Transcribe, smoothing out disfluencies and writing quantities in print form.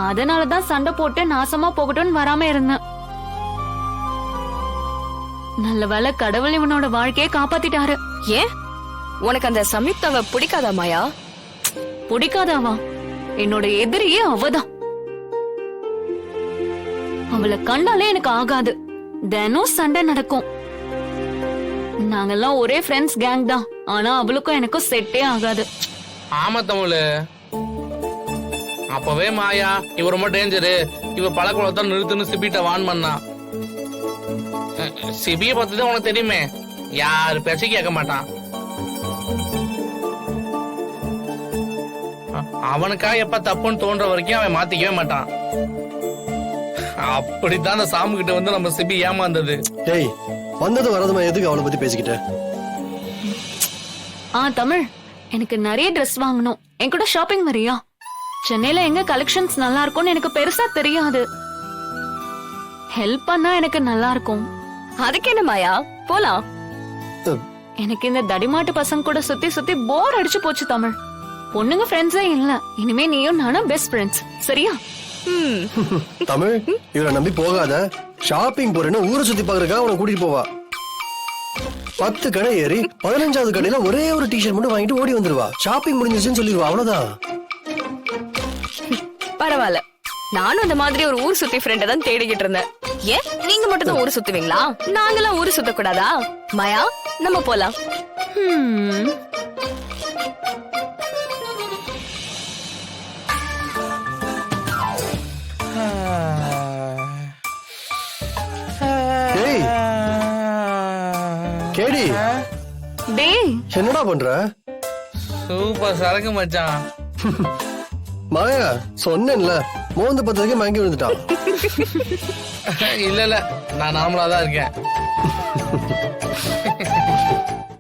அதனாலதான் சண்டை போட்டு நாசமா போகட்டும்னு வராம இருந்தேன். நல்ல வேளை கடவுள் இவனோட வாழ்க்கையை காப்பாத்திட்டாரு. ஏன் உனக்கு அந்த சம்யுக்தாவை பிடிக்காதா மாயா? பிடிக்காதாவா? என்னோட எதிரியே அவதான். அவளை கண்டாலே எனக்கு ஆகாது. தினம் சண்டை நடக்கும். நாங்கெல்லாம் ஒரே ஃப்ரெண்ட்ஸ் கேங் தான். ஆனா அவளுக்கும் எனக்கும் செட்டே ஆகாது. ஆமா தமிழ், அப்பவே மாயா இவ ரொம்ப டேஞ்சரு, இவ பழக்கத்தை நிறுத்துன்னு சிபிட்ட வான் பண்ணா. சிபிய பத்திதான் உனக்கு தெரியுமே, யாரு பேச்ச கேட்க மாட்டான். அவனுக்கா எப்ப தப்புன்னு தோன்ற வரைக்கும் அவன் மாத்திக்கவே மாட்டான். அப்படித்தான் அந்த சாமு கிட்ட வந்து நம்ம சிபி ஏமாந்தது. டேய், வந்தது வரதுமா எதுக்கு அவளை பத்தி பேசிக்கிட்ட? தமிழ், எனக்கு நிறைய ட்ரெஸ் வாங்கணும். என் கூட ஷாப்பிங் வரியா? சென்னையில எங்க கலெக்ஷன்ஸ் நல்லா இருக்கும்னு எனக்கு பெருசா தெரியாது. ஹெல்ப் பண்ணா எனக்கு நல்லா இருக்கும். அதுக்கு என்ன மாயா, போலாம். எனக்கு இந்த தடிமாட்டு பசங்க கூட சுத்தி சுத்தி போர் அடிச்சு போச்சு தமிழ். பொண்ணுங்க ஃப்ரெண்ட்ஸே இல்ல. இனிமே நீயும் நானும் பெஸ்ட் ஃப்ரெண்ட்ஸ், சரியா? தமிழ், இவரை நம்பி போகாத. ஷாப்பிங் போறேன்னு ஊரை சுத்தி பாக்குறதுக்காக அவனை கூட்டிட்டு போவா. 10 கடை ஏறி 15வது கடையில ஒரே ஒரு டிஷர்ட் மட்டும் வாங்கிட்டு ஓடி வந்துருவா. ஷாப்பிங் முடிஞ்சிருச்சுன்னு சொல்லிடுவா, அவ்வளவுதான். பரவாயில்ல, நானும் அந்த மாதிரி ஒரு ஊர் சுத்தி ஃப்ரெண்ட தான் தேடிக்கிட்டு இருந்தேன். ஏன் நீங்க மட்டும் தான் ஊர் சுத்துவீங்களா? நாங்களாம் ஊர் சுத்த கூடாதா? மாயா, நம்ம போலாம். டேய் கேடி, டேய் என்னடா பண்ற? சூப்பர் சரக்கு மச்சான். மாயா, சொன்னேன்ல, மோந்து பத்ததுக்கு மயங்கி விழுந்துட்டான். இல்ல நான் நார்மலா தான் இருக்கேன்.